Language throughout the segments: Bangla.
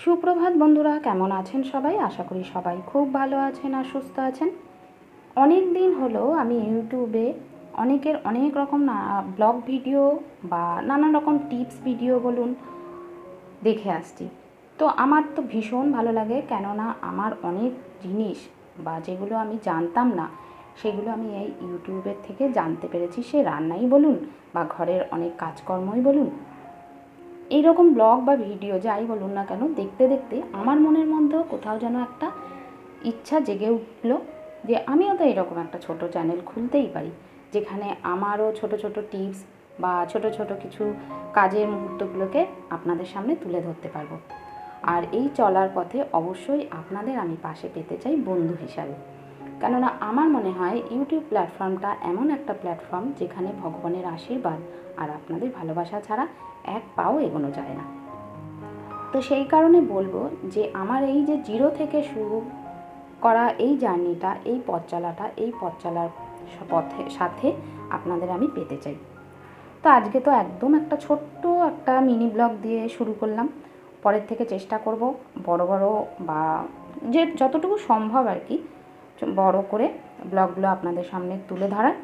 সুপ্রভাত বন্ধুরা, কেমন আছেন সবাই? আশা করি সবাই খুব ভালো আছেন আর সুস্থ আছেন। অনেক দিন হলো আমি ইউটিউবে অনেকের অনেক রকম ব্লগ ভিডিও বা নানান রকম টিপস ভিডিও বলুন দেখে আসছি। তো আমার তো ভীষণ ভালো লাগে, কেননা আমার অনেক জিনিস বা যেগুলো আমি জানতাম না সেগুলো আমি এই ইউটিউবের থেকে জানতে পেরেছি। সে রান্নাই বলুন বা ঘরের অনেক কাজকর্মই বলুন, এইরকম ব্লগ বা ভিডিও যাই বলুন না কেন, দেখতে দেখতে আমার মনের মধ্যেও কোথাও যেন একটা ইচ্ছা জেগে উঠলো যে আমিও তো এরকম একটা ছোট চ্যানেল খুলতেই পারি, যেখানে আমারও ছোট ছোট টিপস বা ছোট ছোট কিছু কাজের মুহূর্তগুলোকে আপনাদের সামনে তুলে ধরতে পারবো। আর এই চলার পথে অবশ্যই আপনাদের আমি পাশে পেতে চাই বন্ধু হিসাবে, কেননা আমার মনে হয় ইউটিউব প্ল্যাটফর্মটা এমন একটা প্ল্যাটফর্ম যেখানে ভগবানের আশীর্বাদ আর আপনাদের ভালোবাসা ছাড়া এক পাও এগোনো যায় না। তো সেই কারণে বলবো যে আমার এই যে জিরো থেকে শুরু করা এই জার্নিটা, এই পথ চলার পথে সাথে আপনাদের আমি পেতে চাই। তো আজকে তো একদম একটা ছোট্ট একটা মিনি ব্লগ দিয়ে শুরু করলাম। পরের থেকে চেষ্টা করব বড় বড় বা যে যতটুকু সম্ভব আর কি বড় করে ব্লগগুলো আপনাদের সামনে তুলে ধরার।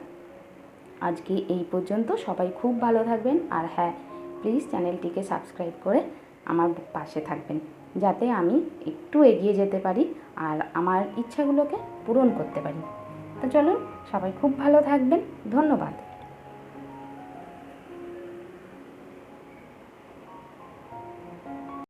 আজকে এই পর্যন্ত। সবাই খুব ভালো থাকবেন, আর হ্যাঁ, প্লিজ চ্যানেলটিকে সাবস্ক্রাইব করে আমার পাশে থাকবেন, যাতে আমি একটু এগিয়ে যেতে পারি আর আমার ইচ্ছাগুলোকে পূরণ করতে পারি। তো চলুন, সবাই খুব ভালো থাকবেন। ধন্যবাদ।